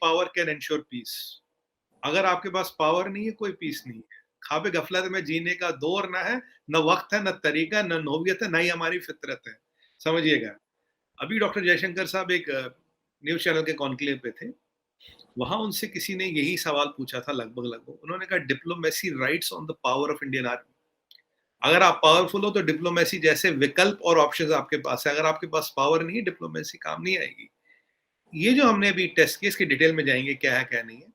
Power can ensure piece. अगर आपके पास पावर नहीं है, कोई पीस नहीं है। ख्वाब गफलत में जीने का दौर ना है, न वक्त है, न तरीका, न नौबियत है, न ही हमारी फितरत है। समझिएगा। अभी डॉक्टर जयशंकर साहब एक न्यूज़ चैनल के कॉन्क्लेव पे थे। वहाँ उनसे किसी ने यही सवाल पूछा था लगभग-लगभग। उन्होंने कहा diplomacy rides on the power of Indian army. अगर आप पावरफुल हो तो डिप्लोमेसी जैसे विकल्प और ऑप्शंस आपके पास है। अगर आपके पास पावर नहीं है, डिप्लोमेसी काम नहीं आएगी। ये जो हमने अभी टेस्ट किया, इसकी डिटेल में जाएँगे क्या है, क्या नहीं है।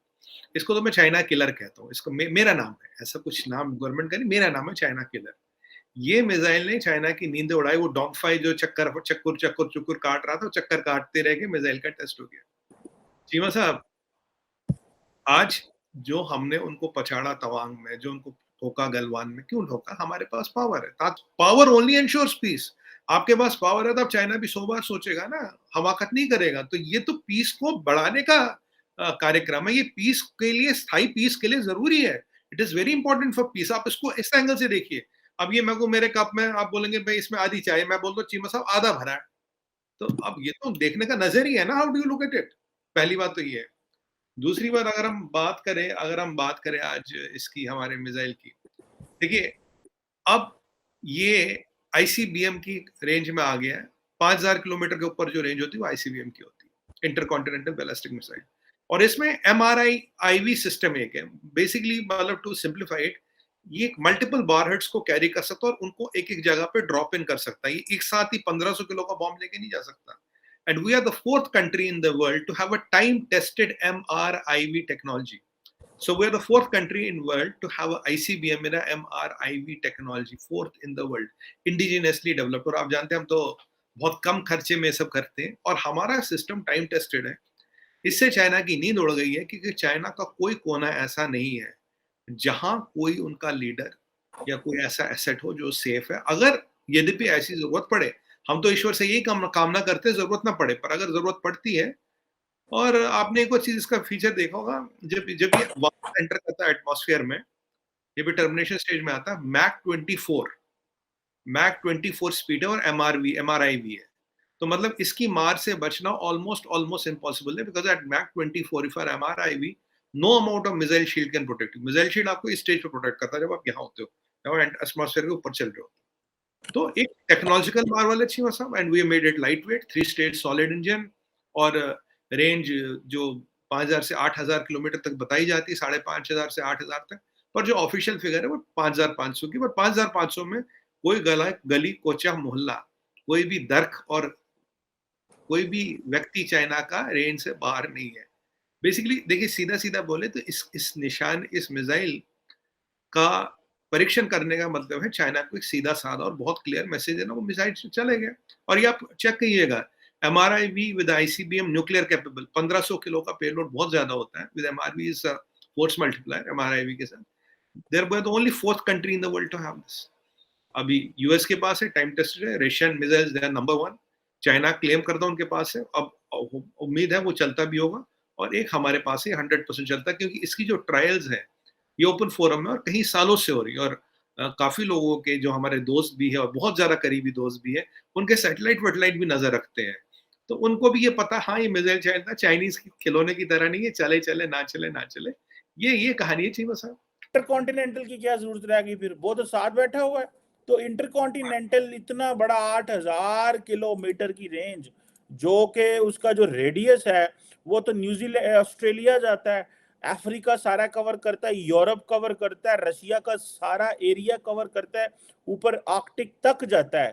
इसको तो मैं चाइना किलर कहता हूँ। इसको मेरा नाम है, ऐसा कुछ नाम गवर्नमेंट का नहीं, मेरा नाम है चाइना किलर। ये मिसाइल ने चाइना की नींदें उड़ाई। वो डॉग फाइट जो चक्कर काट रहा था, वो चक्कर काटते रह के मिसाइल का टेस्ट हो गया। चीमा साहब, आज जो हमने उनको पछाड़ा तवांग में, जो उनको ठोका गलवान में, क्यों ठोका? हमारे पास पावर है। Power only ensures peace. आपके पास पावर है तो अब चाइना भी 100 बार सोचेगा ना, हमाकत नहीं करेगा। तो ये तो पीस को बढ़ाने का कार्यक्रम है। ये पीस के लिए, स्थायी पीस के लिए ज़रूरी है। It is very important for piece. आप इसको इस एंगल से देखिए। अब ये मेरे को मेरे कप में आप बोलेंगे भई इसमें आधी चाय, मैं बोलता हूँ चीमा साहब आधा भरा है। तो अब ये तो देखने का नज़रिया है ना, how do you look at it? पहली बात तो ये है। दूसरी बात, अगर हम बात करें आज इसकी, हमारे मिसाइल की, देखिए अब ये आईसीबीएम की रेंज में आ गया है। 5000 किलोमीटर के ऊपर जो रेंज होती है वो आईसीबीएम की होती है, इंटरकॉन्टिनेंटल बैलिस्टिक मिसाइल। और इसमें एमआरआई आईवी सिस्टम एक है। बेसिकली मतलब टू सिंप्लीफाई इट, ये मल्टीपल वारहेड्स को कैरी कर सकता है और उनको एक एक जगह पे ड्रॉप इन कर सकता है। ये एक साथ ही 1500 किलो का बॉम्ब लेके नहीं जा सकता। And we are the fourth country in the world to have a time-tested MRIV technology. So we are the fourth country in world to have a ICBM in a MRIV technology, fourth in the world, indigenously developed. और आप जानते हैं हम तो बहुत कम खर्चे में सब करते हैं और हमारा सिस्टम टाइम टेस्टेड है। इससे चाइना की नींद उड़ गई है, क्योंकि चाइना का कोई कोना ऐसा नहीं है जहां कोई उनका लीडर या कोई ऐसा एसेट हो जो सेफ है। अगर यद्यपि ऐसी जरूरत पड़े, हम तो ईश्वर से यही कामना करते हैं जरूरत ना पड़े, पर अगर जरूरत पड़ती है। और आपने एक और चीज इसका फीचर देखा होगा, जब जब ये वापस एंटर करता है एटमॉस्फेयर में, ये भी टर्मिनेशन स्टेज में आता है, मैक 24 स्पीड है और एमआरआईवी है। तो मतलब इसकी मार से बचना ऑलमोस्ट इम्पॉसिबल है, because at mach 24 if are MRIV, no amount of missile shield can protect you. Missile shield आपको इस स्टेज पे प्रोटेक्ट करता है जब आप यहाँ होते हो, जब आप एटमॉस्फेयर के ऊपर चल रहे हो। तो एक टेक्नोलॉजिकल मार्वल है चीमा साहब, and we made it light weight, 3 stage solid engine, और रेंज जो 5000 से 8000 किलोमीटर तक बताई जाती है, 5500 से 8000 तक। पर जो ऑफिशियल फिगर है वो 5500 की। पर 5500 में कोई गली कोचा मोहल्ला, कोई भी दर्ख और कोई भी व्यक्ति चाइना का रेंज से बाहर नहीं है। बेसिकली देखिए, सीधा सीधा बोले तो इस मिसाइल का परीक्षण करने का मतलब है चाइना को एक सीधा साधा और बहुत क्लियर मैसेज देना, वो मिसाइल चले गए। और ये आप चेक कीजिएगा, MRIV with ICBM nuclear capable, 1500 kilo का पेलोड बहुत ज्यादा होता है। With MRV is force multiplier MRIV के साथ। There were the only fourth country in the world to have this. अभी यूएस के पास है, टाइम टेस्टेड है। Russian missiles they are number 1। China claim करता है उनके पास है। अब उम्मीद है वो चलता भी होगा। और एक हमारे पास है, 100% चलता है, क्योंकि इसकी जो ट्रायल्स है ये ओपन फोरम में और कई सालों से हो रही है। और काफी लोगों के जो हमारे दोस्त भी है और बहुत ज्यादा करीबी दोस्त भी है, उनके सैटेलाइट वेटेलाइट भी नजर रखते हैं। तो उनको भी ये पता, हाँ ये मिसाइल चलता चाइनीज खिलौने की तरह नहीं है, चले चले ना चले ना चले। ये कहानी है चीमा साहब। इंटरकॉन्टिनेंटल की क्या जरूरत रहेगी फिर, वो तो साथ बैठा हुआ है। तो इंटरकॉन्टिनेंटल इतना बड़ा 8000 किलोमीटर की रेंज, जो कि उसका जो रेडियस है वो तो न्यूजीलैंड ऑस्ट्रेलिया जाता है, अफ्रीका सारा कवर करता है, यूरोप कवर करता है, रशिया का सारा एरिया कवर करता है, ऊपर आर्कटिक तक जाता है।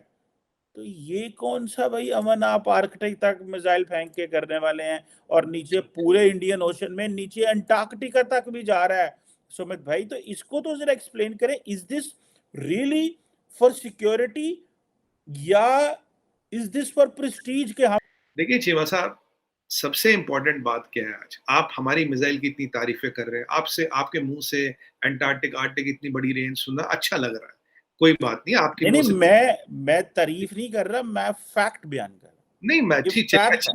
तो ये कौन सा भाई अमन आप आर्कटिक तक मिसाइल फेंक के करने वाले हैं, और नीचे पूरे इंडियन ओशन में नीचे अंटार्कटिका तक भी जा रहा है सुमित भाई। तो इसको तो जरा एक्सप्लेन करें, is this really for security या इज दिस फॉर प्रेस्टीज के हम। देखिए चीमा साहब, सबसे इंपॉर्टेंट बात क्या है, आज आप हमारी मिसाइल की इतनी तारीफें कर रहे हैं, आपसे आपके मुंह से अंटार्कटिक आर्कटिक इतनी बड़ी रेंज सुनना अच्छा लग रहा है। कोई बात नहीं, आपके नहीं मुंह से मैं तारीफ नहीं कर रहा, मैं फैक्ट बयान कर रहा हूं। नहीं, मैं ये अच्छी फैक्ट है।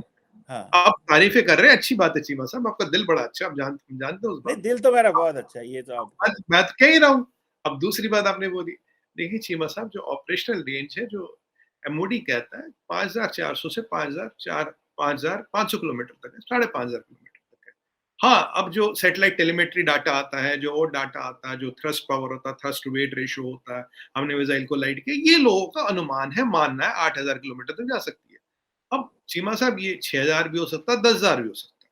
हाँ आप तारीफें कर रहे हैं, अच्छी बात है चीमा साहब, आपका दिल बड़ा अच्छा, आप जानते हो उस नहीं, बात। दिल तो मेरा बहुत अच्छा है, ये तो आप मैं तो कह ही रहा हूँ। अब दूसरी बात आपने बोली, देखिए चीमा साहब, जो ऑपरेशनल रेंज है, जो एमओडी कहता है 5400 से 5500 किलोमीटर तक है, 5500 किलोमीटर तक है। हाँ, अब जो सैटेलाइट टेलीमेट्री डाटा आता है, जो और डाटा आता है, जो थ्रस्ट पावर होता है, थ्रस्ट टू वेट रेशियो होता है, हमने मिसाइल को लाइट किया, ये लोगों का अनुमान है, मानना है 8,000 किलोमीटर तक जा सकती है। अब चीमा साहब ये 6,000 भी हो सकता है, 10,000 भी हो सकता है।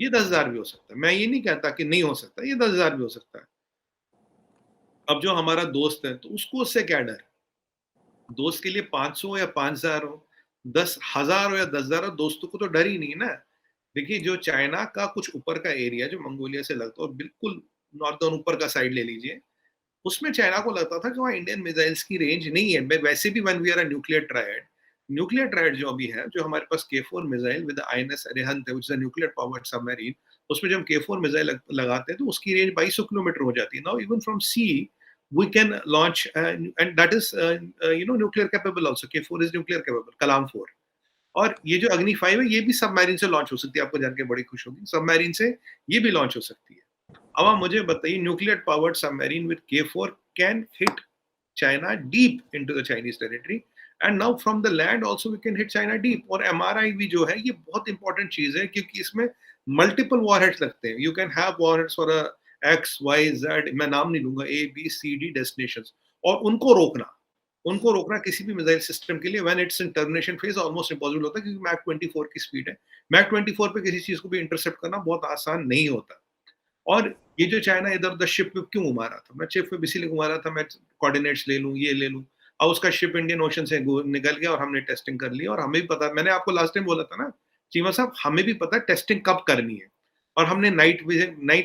ये 10,000 भी हो सकता है। मैं ये नहीं कहता कि नहीं हो सकता, ये 10,000 भी हो सकता है। अब जो हमारा दोस्त है, तो उसको उससे क्या डर? दोस्त के लिए 500 या 5,000 हो, 10,000 हो या 10,000 हो, दोस्तों को तो डर ही नहीं है ना। देखिए, जो चाइना का कुछ ऊपर का एरिया जो मंगोलिया से लगता है और बिल्कुल नॉर्दर्न ऊपर का साइड ले लीजिए, उसमें चाइना को लगता था कि वहाँ इंडियन मिसाइल्स की रेंज नहीं है। वैसे भी when we are a nuclear triad जो अभी है, जो हमारे पास के-4 मिसाइल विद आईएनएस अरिहंत है, which is a nuclear powered submarine, उसमें जब हम के-4 मिसाइल लगाते हैं तो उसकी रेंज 2200 किलोमीटर हो जाती है। Now even from sea we can launch and that is nuclear capable also. K4 is nuclear capable, Kalam 4. और ये जो अग्नि 5 है, ये भी सबमरीन से लॉन्च हो सकती है। आपको जान के बड़ी खुश होगी, सबमरीन से ये भी लॉन्च हो सकती है। अब आप मुझे बताइए, nuclear powered submarine with K4 can hit China deep into the Chinese territory, and now from the land also we can hit China deep. और MRI जो है, ये बहुत इंपॉर्टेंट चीज है, क्योंकि इसमें मल्टीपल वॉरहेड्स लगते हैं। You can have warheads for X Y Z, मैं नाम नहीं लूंगा, A B C D destinations, और उनको रोकना किसी भी मिसाइल सिस्टम के लिए when it's in termination phase almost impossible होता है, क्योंकि मैक 24 की स्पीड है। मैक 24 पे किसी चीज को भी इंटरसेप्ट करना बहुत आसान नहीं होता। और ये जो चाइना इधर-उधर शिप में क्यों घुमा रहा था? मैं शिप में इसीलिए घुमा रहा था, मैं कोऑर्डिनेट्स ले लूँ, ये ले लूँ। अब उसका शिप इंडियन ओशन से निकल गया और हमने टेस्टिंग कर ली, और हमें भी पता, मैंने आपको लास्ट टाइम बोला था ना, चीमा साहब, हमें भी पता है टेस्टिंग कब करनी है। और हमने नाइट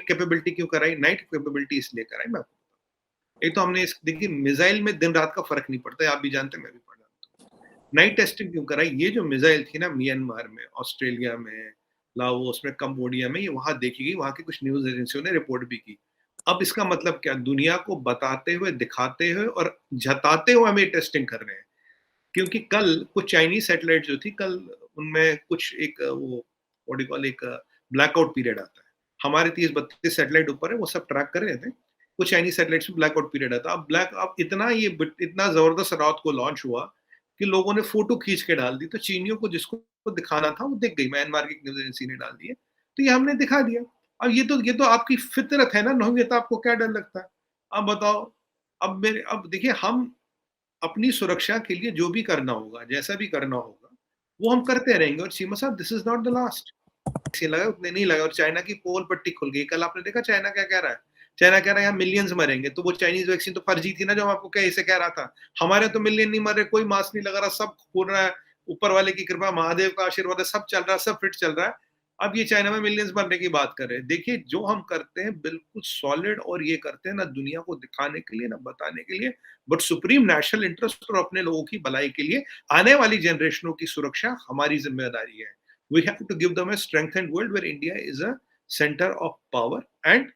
कैपेबिलिटी क्यों कराई? नाइट कैपेबिलिटी इसलिए कराई, मैं आपको बताऊँ। एक तो हमने इस देखिए, मिसाइल में दिन-रात का फ़र्क नहीं पड़ता है, आप भी जानते हैं, मैं भी पढ़ा हूँ। नाइट टेस्टिंग क्यों कराई? ये जो मिसाइल थी ना, म्यांमार में, ऑस्ट्रेलिया में, लाओस में, कंबोडिया में, ये वहाँ देखी गई, वहाँ की कुछ न्यूज़ एजेंसियों ने रिपोर्ट भी की। अब इसका मतलब क्या? दुनिया को बताते हुए, दिखाते हुए और जताते हुए हम ये टेस्टिंग कर रहे हैं। क्योंकि कल कुछ चाइनीज़ सैटेलाइट जो थी, कल उनमें कुछ एक वो व्हाट डू यू कॉल, एक ब्लैकआउट पीरियड आता है। हमारे 30-32 सैटेलाइट ऊपर है, वो सब ट्रैक कर रहे थे। कुछ चाइनीज़ सैटेलाइट्स में ब्लैकआउट पीरियड आता है। अब इतना ज़बरदस्त रात को लॉन्च हुआ कि लोगों ने फ़ोटो खींच के डाल दी, तो चीनियों को जिसको दिखाना था वो दिख गई। म्यांमार की न्यूज़ एजेंसी ने डाल दी है, तो ये हमने दिखा दिया। अब ये तो आपकी फितरत है ना, नौवियत, आपको क्या डर लगता है? अब बताओ, अब देखिए, हम अपनी सुरक्षा के लिए जो भी करना होगा, जैसा भी करना होगा, वो हम करते रहेंगे। और सीमा साहब, this is not the last. Vaccine लगाए, उतने नहीं लगाए, और चाइना की पोल पट्टी खुल गई। कल आपने देखा चाइना क्या कह रहा है? चाइना कह रहा है यहाँ मिलियंस मरेंगे, तो वो चाइनीज़ वैक्सीन तो फर्जी थी ना, जो हम आपको ऐसे कह रहा था। हमारे तो मिलियन नहीं मर रहे, कोई मास्क नहीं लगा रहा, सब हो रहा है, ऊपर वाले की कृपा, महादेव का आशीर्वाद है, सब चल रहा है, सब फिट चल रहा है। अब ये चाइना में मिलियंस मरने की बात कर रहे हैं। देखिए, जो हम करते हैं बिल्कुल सॉलिड, और ये करते हैं ना दुनिया को दिखाने के लिए, ना बताने के लिए, बट सुप्रीम नेशनल इंटरेस्ट और अपने लोगों की भलाई के लिए। आने वाली जनरेशनों की सुरक्षा हमारी जिम्मेदारी है। We have to give them a strengthened world where India is a center of power and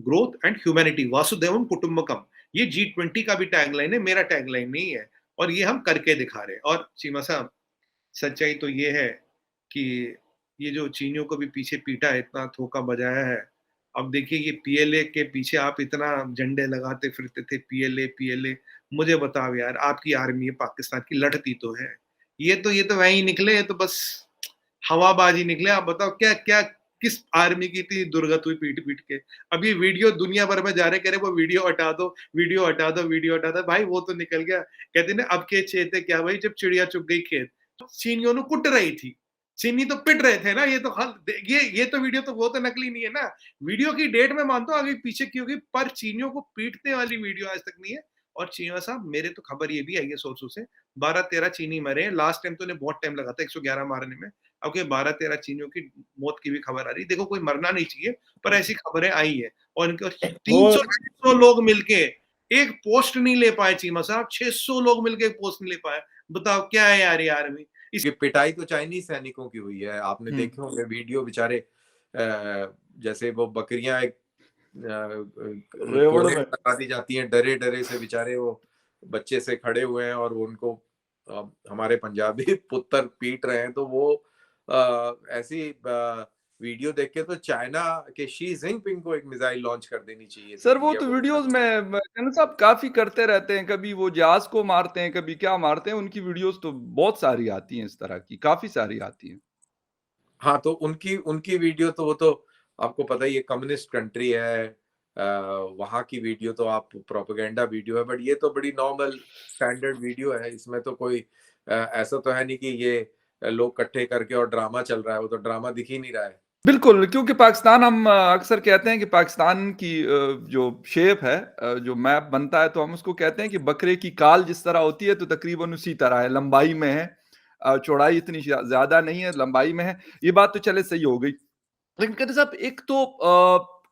growth and humanity. Vasudevam कुटुंबकम, ये G20 का भी टैगलाइन है, मेरा टैगलाइन नहीं है। और ये हम करके दिखा रहे हैं। और चीमा साहब, सच्चाई तो ये है कि ये जो चीनियों को भी पीछे पीटा है, इतना धोखा बजाया है। अब देखिए, ये पीएलए के पीछे आप इतना झंडे लगाते फिरते थे, पीएलए पीएलए। मुझे बताओ यार, आपकी आर्मी है पाकिस्तान की, लड़ती तो है। ये तो वहीं निकले, ये तो बस हवाबाजी निकले। आप बताओ, क्या क्या किस आर्मी की इतनी दुर्गत हुई पीट पीट के? अब ये वीडियो दुनिया भर में जा रहे, कह रहे वो वीडियो हटा दो, वीडियो हटा दो, वीडियो हटा दो। भाई वो तो निकल गया। कहते ना, अब के चेते क्या भाई, जब चिड़िया चुग गई खेत। चीनियों ने कुट रही थी, चीनी तो पिट रहे थे ना। ये तो हल, ये तो वीडियो तो वो तो नकली नहीं है ना। वीडियो की डेट में मानता हूँ आगे पीछे की होगी, पर चीनियों को पीटने वाली वीडियो आज तक नहीं है। और चीमा साहब, मेरे तो खबर ये भी आई है सोर्सों से, 12-13 चीनी मरे हैं। लास्ट टाइम तो उन्हें बहुत टाइम लगा था 111 मारने में। अब के 12-13 चीनियों की मौत की भी खबर आ रही है। देखो, कोई मरना नहीं चाहिए, पर ऐसी खबरें आई है। और इनके 300 लोग मिलके एक पोस्ट नहीं ले पाए चीमा साहब, 600 लोग मिलके एक पोस्ट नहीं ले पाए। बताओ क्या है यार, ये आर्मी। ये पिटाई तो चाइनीज सैनिकों की हुई है। आपने देखे होंगे वीडियो, बेचारे जैसे वो बकरियां एक कोने में लगा दी जाती हैं, डरे डरे से बेचारे वो बच्चे से खड़े हुए हैं, और उनको हमारे पंजाबी पुत्र पीट रहे हैं। तो वो ऐसी वीडियो देख के तो चाइना के शी जिनपिंग को एक मिसाइल लॉन्च कर देनी चाहिए सर। वो तो वीडियोस में चैनल साहब काफी करते रहते हैं, कभी वो जहाज को मारते हैं, कभी क्या मारते हैं। उनकी वीडियोस तो बहुत सारी आती हैं, इस तरह की काफी सारी आती हैं। हाँ, तो उनकी वीडियो तो वो तो आपको पता ही है कम्युनिस्ट कंट्री है, वहाँ की वीडियो तो आप प्रोपेगेंडा वीडियो है, बट ये तो बड़ी नॉर्मल स्टैंडर्ड वीडियो है। इसमें तो कोई ऐसा तो है नहीं कि ये लोग इकट्ठे करके और ड्रामा चल रहा है, वो तो ड्रामा दिख ही नहीं रहा है। बिल्कुल, क्योंकि पाकिस्तान हम अक्सर कहते हैं कि पाकिस्तान की जो शेप है, जो मैप बनता है तो हम उसको कहते हैं कि बकरे की काल जिस तरह होती है तो तकरीबन उसी तरह है, लंबाई में है। चौड़ाई इतनी ज़्यादा नहीं है, लंबाई में है। ये बात तो चले सही हो गई। लेकिन कहते साहब एक तो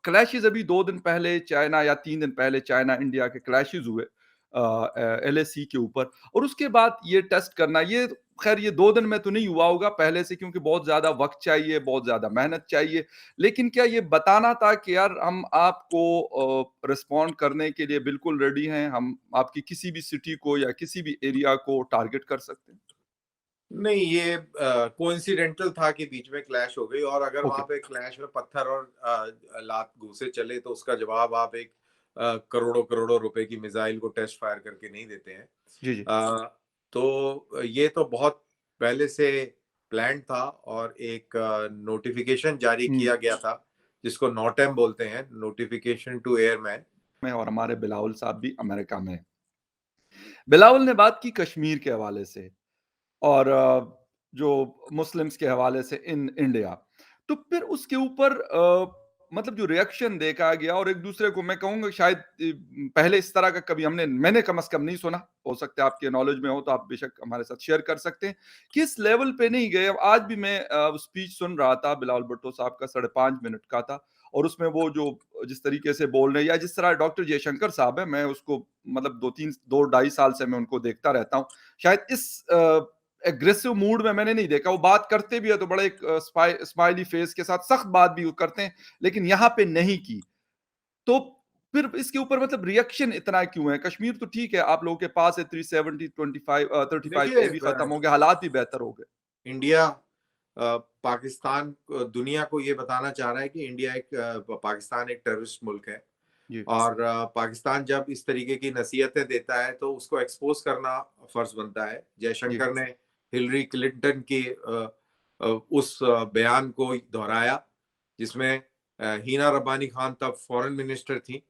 क्लैशेस अभी 2 दिन पहले चाइना या 3 दिन पहले चाइना इंडिया के क्लैशेस हुए एलएसी के ऊपर, और उसके बाद ये टेस्ट करना, ये खैर ये 2 दिन में तो नहीं हुआ होगा पहले से, क्योंकि बहुत ज़्यादा वक़्त चाहिए, बहुत ज़्यादा मेहनत चाहिए। लेकिन क्या ये बताना था कि यार हम आपको रिस्पॉन्ड करने के लिए बिल्कुल रेडी हैं, हम आपकी किसी भी सिटी को या किसी भी एरिया को टारगेट कर सकते हैं? नहीं, ये कोइंसिडेंटल था कि बीच में क्लैश हो गई, और अगर ओके। वहां पे क्लैश में पत्थर और लात घूंसे चले तो उसका जवाब आप एक करोड़ों करोड़ों रुपए की मिसाइल को टेस्ट फायर करके नहीं देते हैं। जी, जी। तो ये तो बहुत पहले से प्लान था, और एक नोटिफिकेशन जारी हुँ। किया गया था जिसको नोटेम बोलते हैं, नोटिफिकेशन टू एयरमैन। में और हमारे बिलावल साहब भी अमेरिका में हैं। बिलावल ने बात की कश्मीर के हवाले से और जो मुस्लिम्स के हवाले से इन इंडिया। तो फिर उसके ऊपर मतलब जो रिएक्शन देखा गया, और एक दूसरे को मैं कहूँगा शायद पहले इस तरह का कभी मैंने कम से कम नहीं सुना। हो सकता है आपके नॉलेज में हो तो आप बेशक हमारे साथ शेयर कर सकते हैं कि इस लेवल पे नहीं गए। अब आज भी मैं स्पीच सुन रहा था बिलावल भुट्टो साहब का, 5.5 मिनट का था, और उसमें वो जो जिस तरीके से बोल रहे हैं, या जिस तरह डॉक्टर जयशंकर साहब है, मैं उसको मतलब 2 ढाई साल से मैं उनको देखता रहता हूँ। शायद इस एग्रेसिव मूड में मैंने नहीं देखा। वो बात करते भी है तो बड़े एक स्माइली फेस के साथ सख्त बात भी करते हैं, लेकिन यहाँ पे नहीं की। तो फिर इसके ऊपर मतलब रिएक्शन इतना क्यों है? कश्मीर तो ठीक है, आप लोगों के पास है 370, 35 ए देखिए, भी खत्म हो गया, हालात भी बेहतर हो गए। इंडिया पाकिस्तान दुनिया को ये बताना चाह रहा है कि इंडिया एक पाकिस्तान एक टेररिस्ट मुल्क है, जी, और पाकिस्तान जब इस तरीके की नसीहतें देता है तो उसको एक्सपोज करना फर्ज बनता है। जी, जयशंकर ने हिलरी क्लिंटन की उस बयान को दोहराया जिसमें हिना रब्बानी खान तब फॉरेन मिनिस्टर थी,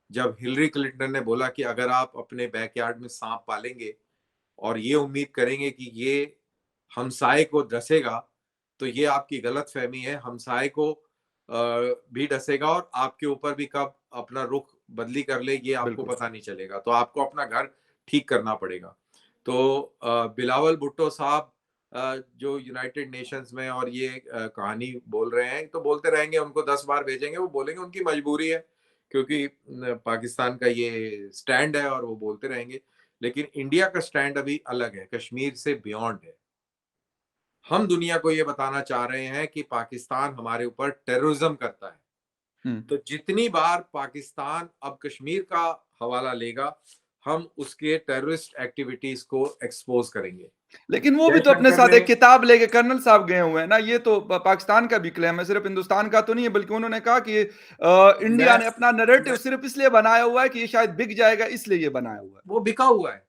जब हिलरी क्लिंटन ने बोला कि अगर आप अपने बैकयार्ड में सांप पालेंगे और ये उम्मीद करेंगे कि ये हमसाए को डसेगा, तो ये आपकी गलत फहमी है। हमसाए को भी डसेगा और आपके ऊपर भी कब अपना रुख बदली कर ले ये आपको बिल्कुल। पता नहीं चलेगा। तो आपको अपना घर ठीक करना पड़ेगा। तो बिलावल भुट्टो साहब जो यूनाइटेड नेशंस में और ये कहानी बोल रहे हैं, तो बोलते रहेंगे, उनको 10 बार भेजेंगे, वो बोलेंगे, उनकी मजबूरी है, क्योंकि पाकिस्तान का ये स्टैंड है और वो बोलते रहेंगे। लेकिन इंडिया का स्टैंड अभी अलग है, कश्मीर से बियॉन्ड है। हम दुनिया को ये बताना चाह रहे हैं कि पाकिस्तान हमारे ऊपर टेररिज्म करता है। हुँ। तो जितनी बार पाकिस्तान अब कश्मीर का हवाला लेगा, हम उसके टेररिस्ट एक्टिविटीज को एक्सपोज करेंगे। लेकिन वो भी तो अपने जयशंकर साथ ने एक किताब लेके कर्नल साहब गए हुए हैं ना, ये तो पाकिस्तान का भी क्लेम है, सिर्फ हिंदुस्तान का तो नहीं है, बल्कि उन्होंने कहा कि इंडिया मैं, ने अपना नैरेटिव मैं सिर्फ इसलिए बनाया हुआ है कि ये शायद बिक जाएगा, इसलिए ये बनाया हुआ है। वो बिका हुआ है,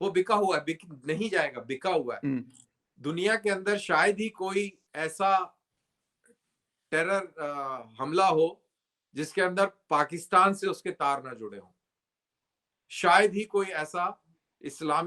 वो बिका हुआ है, बिक नहीं जाएगा, बिका हुआ है। हुँ, दुनिया के अंदर शायद ही कोई ऐसा टेरर हमला हो जिसके अंदर पाकिस्तान से उसके तार ना जुड़े हों। शायद ही कोई ऐसा इस्लामिक